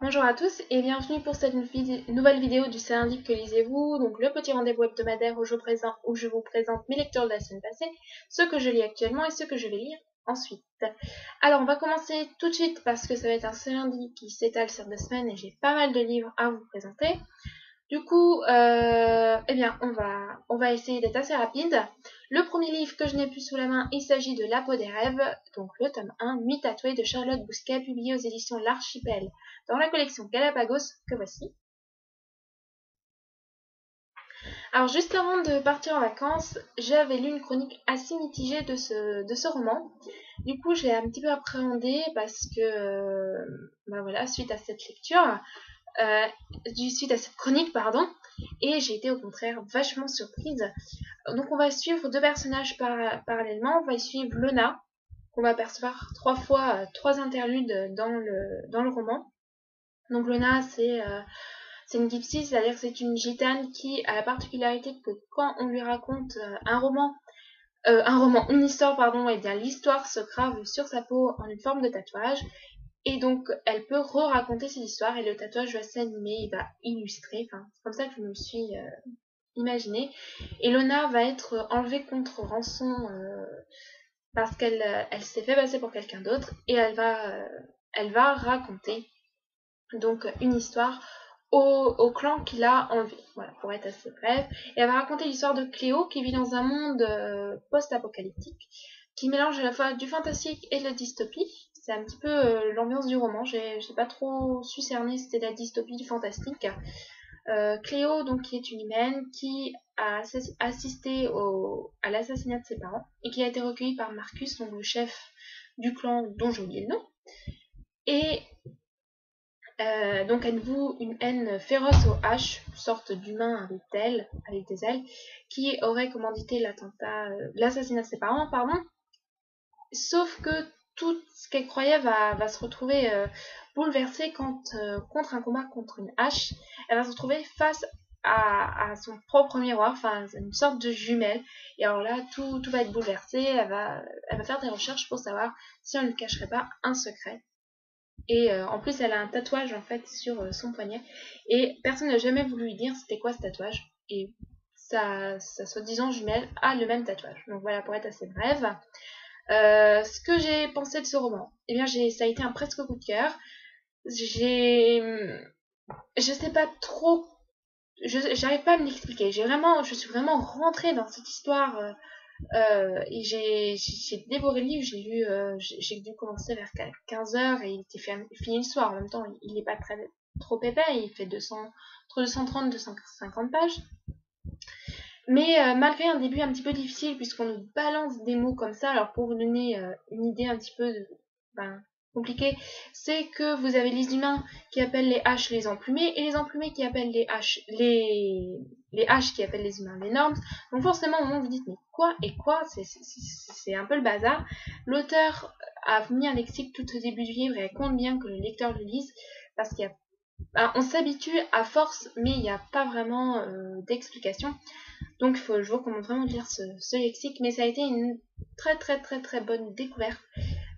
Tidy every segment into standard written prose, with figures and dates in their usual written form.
Bonjour à tous et bienvenue pour cette nouvelle vidéo du C'est un livre que lisez-vous, donc le petit rendez-vous hebdomadaire où je vous présente mes lectures de la semaine passée, ce que je lis actuellement et ce que je vais lire ensuite. Alors on va commencer tout de suite parce que ça va être un C'est lundi qui s'étale sur 2 semaines et j'ai pas mal de livres à vous présenter. Du coup, eh bien, on va essayer d'être assez rapide. Le premier livre que je n'ai plus sous la main, il s'agit de La peau des rêves, donc le tome 1, Nuit tatouée de Charlotte Bousquet, publié aux éditions L'Archipel, dans la collection Galapagos, que voici. Alors, juste avant de partir en vacances, j'avais lu une chronique assez mitigée de ce roman. Du coup, je l'ai un petit peu appréhendé parce que, voilà, suite à cette lecture, suite à cette chronique, pardon, et j'ai été au contraire vachement surprise. Donc on va suivre deux personnages parallèlement. On va suivre Lona, qu'on va apercevoir 3 fois, 3 interludes dans le roman. Donc Lona, c'est une gypsy, c'est-à-dire que c'est une gitane qui a la particularité que quand on lui raconte une histoire, pardon, et bien l'histoire se grave sur sa peau en une forme de tatouage. Et donc, elle peut re-raconter ses histoires et le tatouage va s'animer, il va illustrer. Enfin, c'est comme ça que je me suis imaginé. Et Lona va être enlevée contre rançon parce qu'elle s'est fait passer pour quelqu'un d'autre et elle va raconter donc une histoire au clan qui l'a enlevé. Voilà, pour être assez bref. Et elle va raconter l'histoire de Cléo qui vit dans un monde post-apocalyptique qui mélange à la fois du fantastique et de la dystopie. C'est un petit peu l'ambiance du roman. J'ai pas trop su cerner si c'était la dystopie du fantastique. Cléo, donc, qui est une humaine qui a assisté à l'assassinat de ses parents et qui a été recueillie par Marcus, donc le chef du clan dont j'ai oublié le nom. Et donc elle voue une haine féroce aux haches, une sorte d'humain avec des ailes, qui aurait commandité l'assassinat de ses parents, pardon. Sauf que tout ce qu'elle croyait va se retrouver bouleversé contre un combat contre une hache. Elle va se retrouver face à son propre miroir, enfin une sorte de jumelle. Et alors là, tout va être bouleversé. Elle va faire des recherches pour savoir si on ne cacherait pas un secret. Et en plus, elle a un tatouage en fait sur son poignet. Et personne n'a jamais voulu lui dire c'était quoi ce tatouage. Et sa soi-disant jumelle a le même tatouage. Donc voilà, pour être assez brève. Ce que j'ai pensé de ce roman, eh bien, ça a été un presque coup de cœur. Je sais pas trop, j'arrive pas à me l'expliquer. Je suis vraiment rentrée dans cette histoire et j'ai dévoré le livre. J'ai dû commencer vers 15h et il était fini le soir. En même temps, il est pas trop épais. Il fait entre 230 et 250 pages. Mais malgré un début un petit peu difficile, puisqu'on nous balance des mots comme ça, alors pour vous donner une idée un petit peu compliquée, c'est que vous avez les humains qui appellent les haches les emplumés, et les emplumés qui appellent les haches qui appellent les humains les normes. Donc forcément, au moment où vous dites, mais quoi et quoi, c'est un peu le bazar. L'auteur a mis un lexique tout au début du livre, et elle compte bien que le lecteur le lise, parce on s'habitue à force, mais il n'y a pas vraiment d'explication. Donc je vous recommande vraiment de lire ce lexique, mais ça a été une très très très très bonne découverte.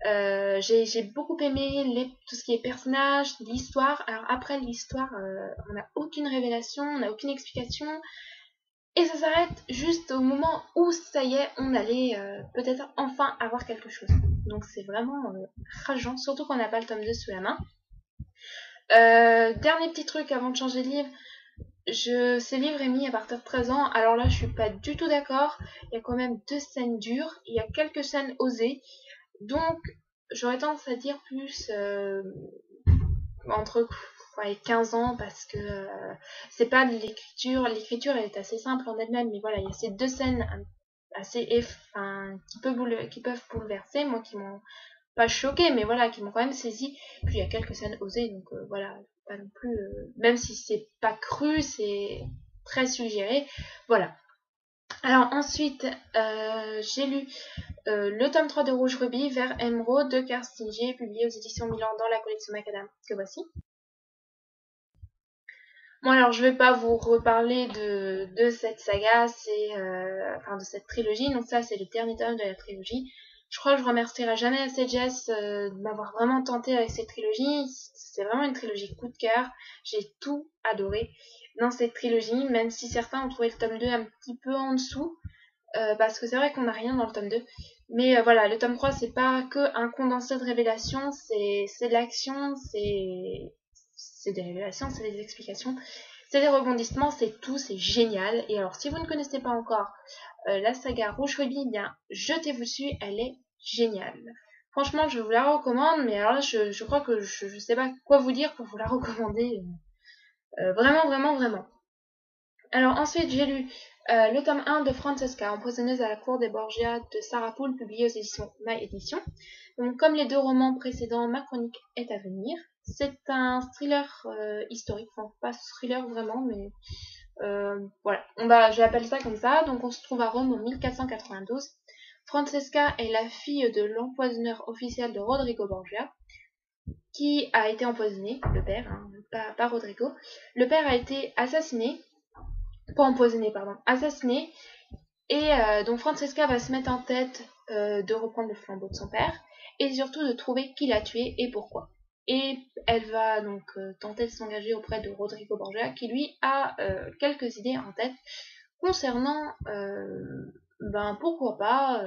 J'ai beaucoup aimé tout ce qui est personnages, l'histoire. Alors après l'histoire, on n'a aucune révélation, on n'a aucune explication. Et ça s'arrête juste au moment où ça y est, on allait peut-être enfin avoir quelque chose. Donc c'est vraiment rageant, surtout qu'on n'a pas le tome 2 sous la main. Dernier petit truc avant de changer de livre. Ce livre est mis à partir de 13 ans. Alors là, je suis pas du tout d'accord. Il y a quand même 2 scènes dures. Il y a quelques scènes osées. Donc, j'aurais tendance à dire plus entre 15 ans parce que c'est pas de l'écriture. L'écriture elle est assez simple en elle-même. Mais voilà, il y a ces 2 scènes assez qui peuvent bouleverser. Moi, qui m'ont pas choqué, mais voilà, qui m'ont quand même saisi. Puis il y a quelques scènes osées. Donc voilà, pas non plus, même si c'est pas cru, c'est très suggéré. Voilà. Alors ensuite, j'ai lu le tome 3 de Rouge Rubis, Vert Émeraude de Kerstinger, publié aux éditions Milan dans la collection Macadam, que voici. Bon alors je vais pas vous reparler de cette saga, de cette trilogie, donc ça c'est le dernier tome de la trilogie. Je crois que je remercierai jamais assez Jess de m'avoir vraiment tenté avec cette trilogie. C'est vraiment une trilogie coup de cœur. J'ai tout adoré dans cette trilogie, même si certains ont trouvé le tome 2 un petit peu en dessous. Parce que c'est vrai qu'on n'a rien dans le tome 2. Mais voilà, le tome 3, c'est pas que un condensé de révélations, c'est de l'action, c'est des révélations, c'est des explications, c'est des rebondissements, c'est tout, c'est génial. Et alors, si vous ne connaissez pas encore la saga Rouge Ruby, bien, jetez-vous dessus, elle est géniale. Franchement, je vous la recommande, mais alors là, je crois que je sais pas quoi vous dire pour vous la recommander. Vraiment, vraiment, vraiment. Alors ensuite, j'ai lu le tome 1 de Francesca, empoisonneuse à la cour des Borgia de Sarah Poole, publié aux éditions My Edition. Donc, comme les deux romans précédents, ma chronique est à venir. C'est un thriller historique, enfin pas thriller vraiment, mais voilà, j'appelle ça comme ça. Donc on se trouve à Rome en 1492. Francesca est la fille de l'empoisonneur officiel de Rodrigo Borgia, qui a été empoisonné, le père, hein, pas Rodrigo. Le père a été assassiné, pas empoisonné, pardon, assassiné. Et donc Francesca va se mettre en tête de reprendre le flambeau de son père et surtout de trouver qui l'a tué et pourquoi. Et elle va donc tenter de s'engager auprès de Rodrigo Borgia qui lui a quelques idées en tête concernant pourquoi pas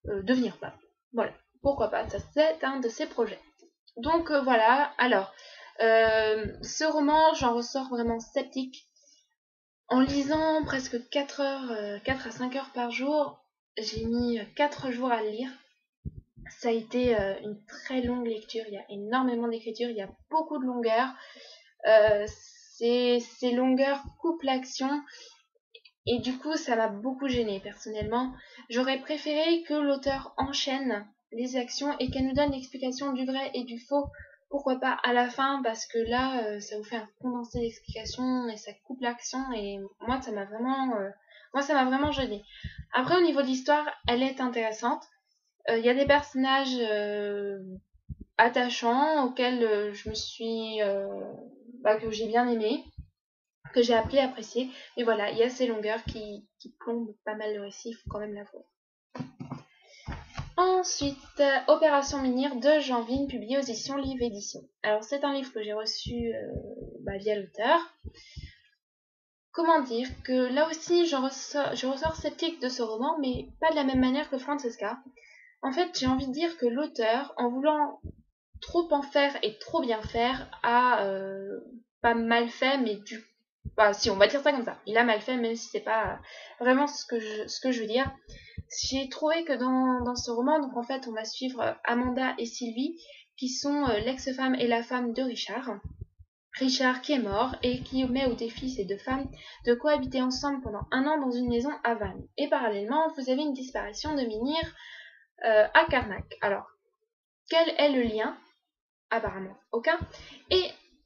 devenir pape. Voilà, pourquoi pas, ça c'est un de ses projets. Donc voilà, alors ce roman j'en ressors vraiment sceptique. En lisant presque 4 heures, 4 à 5 heures par jour, j'ai mis 4 jours à le lire. Ça a été une très longue lecture, il y a énormément d'écriture, il y a beaucoup de longueur. Ces longueurs coupent l'action et du coup ça m'a beaucoup gênée personnellement. J'aurais préféré que l'auteur enchaîne les actions et qu'elle nous donne l'explication du vrai et du faux. Pourquoi pas à la fin, parce que là ça vous fait un condensé d'explications et ça coupe l'action et moi ça m'a vraiment gênée. Après au niveau de l'histoire, elle est intéressante. Il y a des personnages attachants auxquels je me suis que j'ai bien aimé, que j'ai appris à apprécier. Mais voilà, il y a ces longueurs qui plombent pas mal le récit, il faut quand même l'avouer. Ensuite, Opération Menhir de Jean Vigne, publié aux éditions Livre Édition. Alors c'est un livre que j'ai reçu via l'auteur. Comment dire que là aussi je ressors sceptique de ce roman, mais pas de la même manière que Francesca. En fait, j'ai envie de dire que l'auteur, en voulant trop en faire et trop bien faire, a pas mal fait, mais si on va dire ça comme ça, il a mal fait, même si c'est pas vraiment ce que je veux dire. J'ai trouvé que dans ce roman, donc en fait, on va suivre Amanda et Sylvie, qui sont l'ex-femme et la femme de Richard. Richard qui est mort et qui met au défi ces deux femmes de cohabiter ensemble pendant 1 an dans une maison à Vannes. Et parallèlement, vous avez une disparition de Menhir à Carnac. Alors, quel est le lien? Apparemment aucun. Et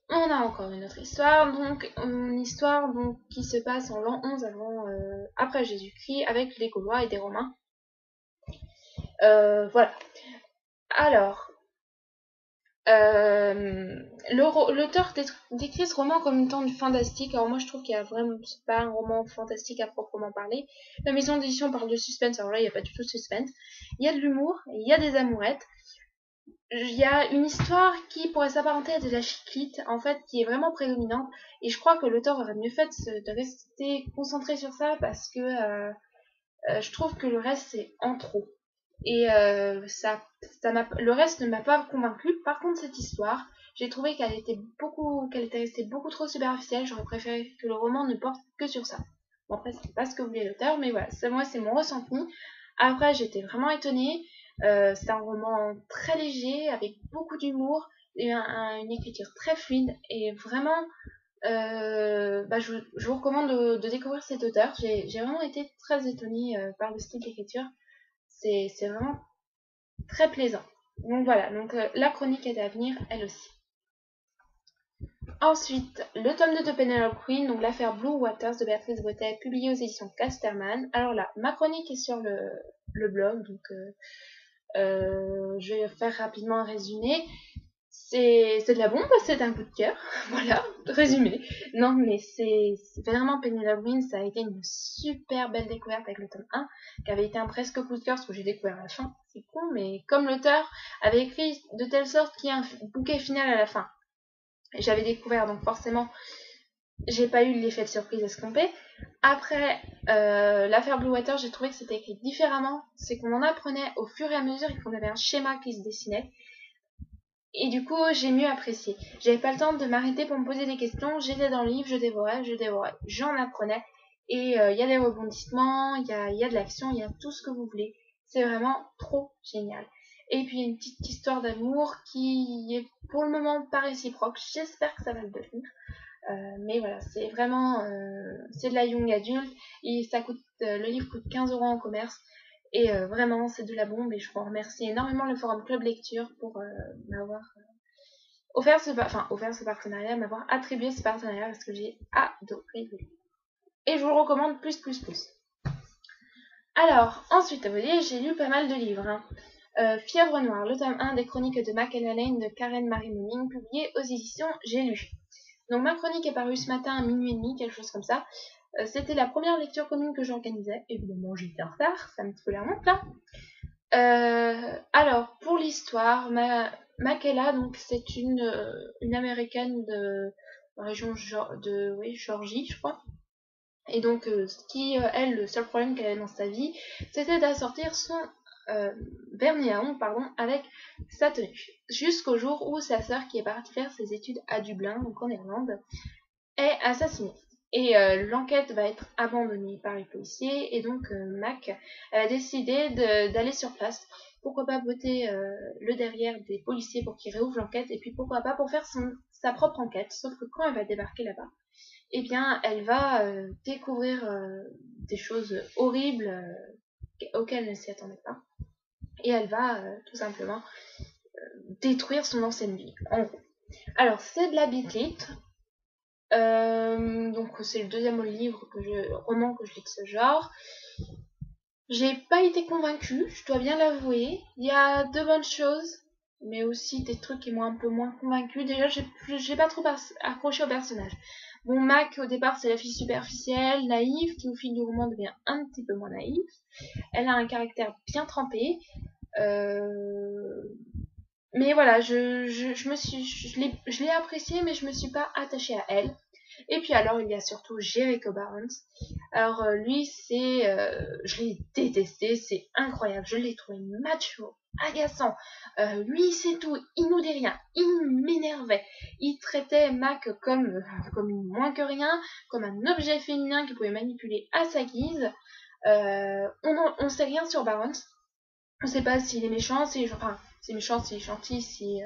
on a encore une autre histoire, donc une histoire qui se passe en l'an 11 après Jésus-Christ avec les Gaulois et des Romains. Voilà. Alors, l'auteur décrit ce roman comme étant du fantastique. Alors moi je trouve qu'il y a vraiment c'est pas un roman fantastique à proprement parler. La maison d'édition parle de suspense, alors là il n'y a pas du tout de suspense. Il y a de l'humour, il y a des amourettes. Il y a une histoire qui pourrait s'apparenter à de la chiclite, en fait, qui est vraiment prédominante. Et je crois que l'auteur aurait mieux fait de rester concentré sur ça parce que je trouve que le reste c'est en trop. Et le reste ne m'a pas convaincu. Par contre, cette histoire, j'ai trouvé qu'elle était restée beaucoup trop superficielle. J'aurais préféré que le roman ne porte que sur ça. Bon, après, c'est pas ce que voulait l'auteur, mais voilà, moi, c'est mon ressenti. Après, j'étais vraiment étonnée. C'est un roman très léger, avec beaucoup d'humour, et une écriture très fluide, et vraiment, je vous recommande de découvrir cet auteur. J'ai vraiment été très étonnée par le style d'écriture. C'est vraiment très plaisant. Donc voilà, la chronique est à venir, elle aussi. Ensuite, le tome 2 de Penelope Queen, donc l'affaire Blue Waters de Béatrice Bretet, publié aux éditions Casterman. Alors là, ma chronique est sur le blog, donc je vais faire rapidement un résumé. C'est de la bombe, c'est un coup de cœur. Voilà, résumé. Non, mais c'est vraiment Penelope Green, ça a été une super belle découverte avec le tome 1, qui avait été un presque coup de cœur, parce que j'ai découvert à la fin. C'est con, mais comme l'auteur avait écrit de telle sorte qu'il y a un bouquet final à la fin. J'avais découvert, donc forcément, j'ai pas eu l'effet de surprise escompté. Après l'affaire Blue Water, j'ai trouvé que c'était écrit différemment. C'est qu'on en apprenait au fur et à mesure et qu'on avait un schéma qui se dessinait. Et du coup, j'ai mieux apprécié. J'avais pas le temps de m'arrêter pour me poser des questions. J'étais dans le livre, je dévorais, j'en apprenais. Et il y a des rebondissements, il y a de l'action, il y a tout ce que vous voulez. C'est vraiment trop génial. Et puis, il y a une petite histoire d'amour qui est pour le moment pas réciproque. J'espère que ça va le devenir. Mais voilà, c'est vraiment c'est de la young adulte et ça coûte le livre coûte 15 € en commerce et vraiment c'est de la bombe et je vous remercie énormément le forum Club Lecture pour m'avoir offert ce partenariat, m'avoir attribué ce partenariat parce que j'ai adoré le livre. Et je vous le recommande plus. Alors, ensuite, vous voyez, j'ai lu pas mal de livres. Fièvre Noire, le tome 1 des chroniques de Mac Lane de Karen Marie Moning, publié aux éditions J'ai lu. Donc ma chronique est parue ce matin à minuit et demi, quelque chose comme ça. C'était la première lecture commune que j'organisais. Évidemment, j'étais en retard, ça me fout la honte là. Alors, pour l'histoire, Makela, donc c'est une américaine de la région de Georgie, je crois. Et donc, elle, le seul problème qu'elle avait dans sa vie, c'était d'assortir son vernis à ongles, avec sa tenue. Jusqu'au jour où sa sœur, qui est partie faire ses études à Dublin, donc en Irlande, est assassinée. Et l'enquête va être abandonnée par les policiers, et donc Mac a décidé d'aller sur place. Pourquoi pas botter le derrière des policiers pour qu'ils réouvrent l'enquête, et puis pourquoi pas pour faire sa propre enquête. Sauf que quand elle va débarquer là-bas, eh bien, elle va découvrir des choses horribles auxquelles elle ne s'y attendait pas. Et elle va tout simplement détruire son ancienne vie, en gros. Alors, c'est de la bitlit. Donc, c'est le deuxième roman que je lis de ce genre. J'ai pas été convaincue, je dois bien l'avouer. Il y a de bonnes choses, mais aussi des trucs qui m'ont un peu moins convaincue. Déjà, j'ai pas trop accroché au personnage. Bon, Mac, au départ, c'est la fille superficielle, naïve, qui au fil du roman devient un petit peu moins naïve. Elle a un caractère bien trempé. Mais voilà, je l'ai appréciée, mais je me suis pas attachée à elle. Et puis alors, il y a surtout Jericho Barnes. Alors lui, je l'ai détesté, c'est incroyable. Je l'ai trouvé macho, agaçant. Lui, c'est tout, il nous dit rien, il m'énervait. Il traitait Mac comme moins que rien, comme un objet féminin qu'il pouvait manipuler à sa guise. On sait rien sur Barnes. On sait pas s'il est méchant, c'est méchant, s'il est gentil,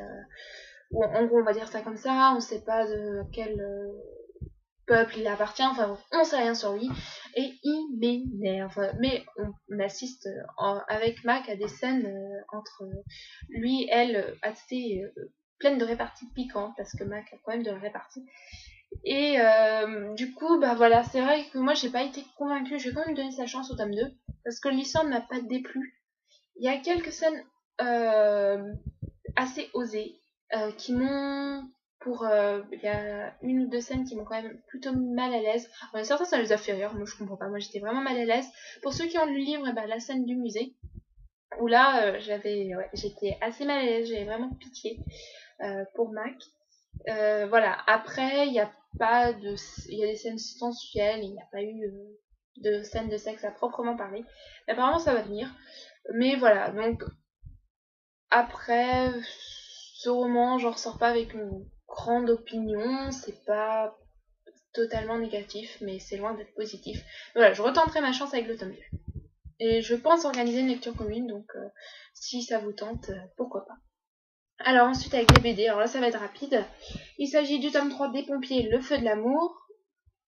ou en gros on va dire ça comme ça, on sait pas de quel peuple il appartient, enfin on sait rien sur lui, et il m'énerve. Mais on assiste avec Mac à des scènes entre lui et elle assez pleines de réparties piquantes, parce que Mac a quand même de la répartie. Et du coup, bah voilà, c'est vrai que moi j'ai pas été convaincue, je vais quand même donner sa chance au tome 2, parce que l'histoire ne m'a pas déplu. Il y a quelques scènes assez osées qui m'ont il y a une ou deux scènes qui m'ont quand même plutôt mis mal à l'aise. Certains ça les a fait rire, moi je comprends pas, moi j'étais vraiment mal à l'aise. Pour ceux qui ont lu le livre, la scène du musée, où là j'étais assez mal à l'aise, j'avais vraiment pitié pour Mac. Voilà, après il y a des scènes sensuelles, il n'y a pas eu de scènes de sexe à proprement parler. Mais apparemment ça va venir. Mais voilà, donc après ce roman, j'en ressors pas avec une grande opinion, c'est pas totalement négatif, mais c'est loin d'être positif. Voilà, je retenterai ma chance avec le tome 2. Et je pense organiser une lecture commune, donc si ça vous tente, pourquoi pas. Alors ensuite avec les BD, alors là ça va être rapide. Il s'agit du tome 3 des pompiers, Le feu de l'amour,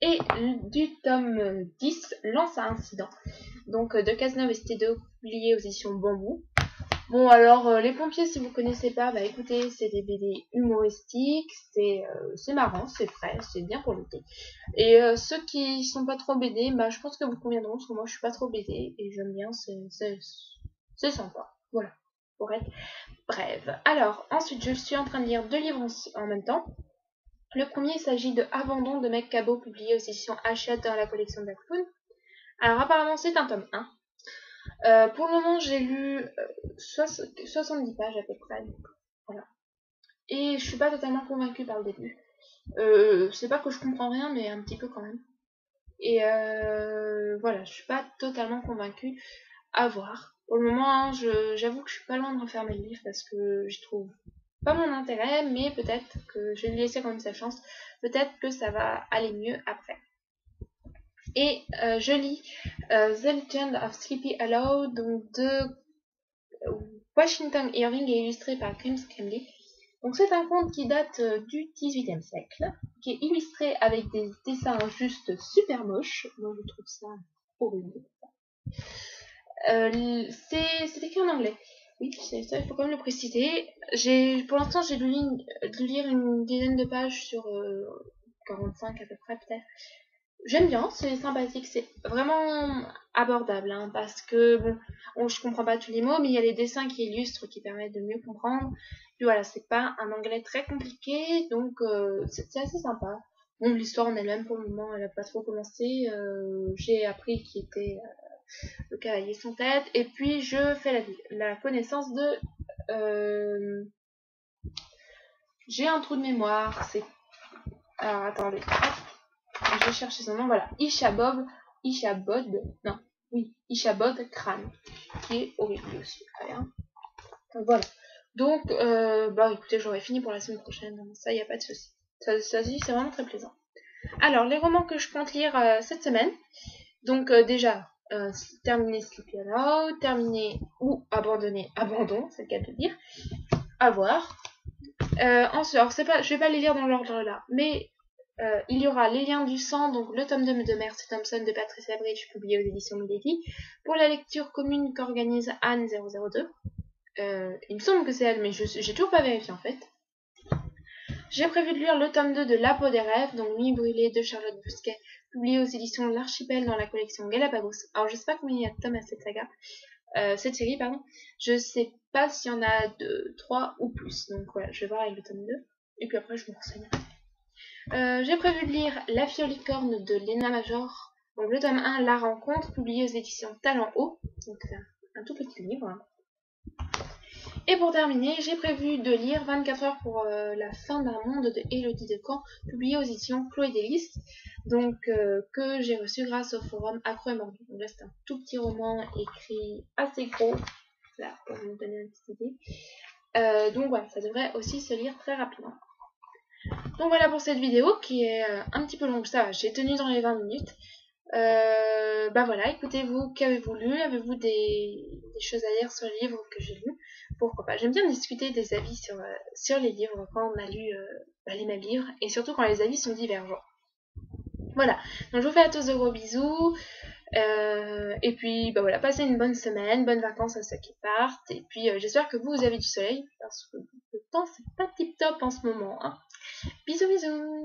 et du tome 10, Lance à incident. Donc de Cazeneuve et Stédo, publié aux éditions Bambou. Bon alors les pompiers, si vous connaissez pas, bah écoutez, c'est des BD humoristiques, c'est marrant, c'est frais, c'est bien pour l'été. Et ceux qui sont pas trop BD, bah je pense que vous conviendront, parce que moi je suis pas trop BD et j'aime bien, c'est sympa. Voilà. pour être brève. Alors, ensuite, je suis en train de lire 2 livres en même temps. Le premier, il s'agit de Abandon de Meg Cabot, publié aux éditions Hachette dans la collection Blackpool. Alors, apparemment, c'est un tome 1. Pour le moment, j'ai lu 70 pages à peu près. Donc, voilà. Et je suis pas totalement convaincue par le début. C'est pas que je comprends rien, mais un petit peu quand même. Et voilà, je suis pas totalement convaincue. À voir. Pour le moment, j'avoue que je suis pas loin de refermer le livre parce que je trouve pas mon intérêt, mais peut-être que je vais lui laisser quand même sa chance. Peut-être que ça va aller mieux après. Et je lis The Legend of Sleepy Hollow, donc de Washington Irving et illustré par James Camley. Donc c'est un conte qui date du XVIIIe siècle, qui est illustré avec des dessins juste super moches. Moi je trouve ça horrible. C'est écrit en anglais. Oui, c'est ça, il faut quand même le préciser. Pour l'instant, j'ai dû lire une dizaine de pages sur 45 à peu près, peut-être. J'aime bien, c'est sympathique, c'est vraiment abordable, hein, parce que, bon, je comprends pas tous les mots, mais il y a les dessins qui illustrent, qui permettent de mieux comprendre. Puis voilà, c'est pas un anglais très compliqué, donc c'est assez sympa. Bon, l'histoire en elle-même, pour le moment, elle a pas trop commencé. J'ai appris qu'il était le cavalier sans tête, et puis je fais la connaissance de j'ai un trou de mémoire, c'est alors attendez, je vais chercher son nom, voilà, Ichabod Crane, qui est horrible aussi. Voilà, donc bah écoutez, j'aurais fini pour la semaine prochaine, ça y a pas de souci, ça c'est vraiment très plaisant. Alors les romans que je compte lire cette semaine, donc déjà terminer Sleepy Hollow, terminer ou abandon, c'est le cas de le dire, à voir. Ensuite, alors je vais pas les lire dans l'ordre là, mais il y aura Les Liens du Sang, donc le tome 2 de Mercy Thompson de Patricia Bridge, publié aux éditions Milady, pour la lecture commune qu'organise Anne002. Il me semble que c'est elle, mais j'ai toujours pas vérifié en fait. J'ai prévu de lire le tome 2 de La peau des rêves, donc Nuit brûlée de Charlotte Bousquet, publié aux éditions L'Archipel dans la collection Galapagos. Alors je sais pas combien il y a de tomes à cette saga, cette série, pardon. Je sais pas s'il y en a 3 ou plus, donc voilà, je vais voir avec le tome 2, et puis après je me renseignerai. J'ai prévu de lire La fille aux licornes de Léna Major, donc le tome 1, La rencontre, publié aux éditions Talent Haut, donc un tout petit livre. Et pour terminer, j'ai prévu de lire 24 heures pour la fin d'un monde de Élodie Decamps, publié aux éditions Chloé Délice, donc que j'ai reçu grâce au forum Accro et Mordu. Donc là c'est un tout petit roman écrit assez gros, là, pour vous donner une petite idée. Donc voilà, ça devrait aussi se lire très rapidement. Donc voilà pour cette vidéo qui est un petit peu longue, ça va, j'ai tenu dans les 20 minutes. Bah voilà, écoutez-vous, qu'avez-vous lu? Avez-vous des choses à dire sur les livres que j'ai lus? Pourquoi pas? J'aime bien discuter des avis sur les livres quand on a lu les mêmes livres, et surtout quand les avis sont divergents. Voilà, donc je vous fais à tous de gros bisous, et puis bah voilà, passez une bonne semaine, bonnes vacances à ceux qui partent, et puis j'espère que vous avez du soleil, parce que le temps c'est pas tip top en ce moment, hein. Bisous bisous.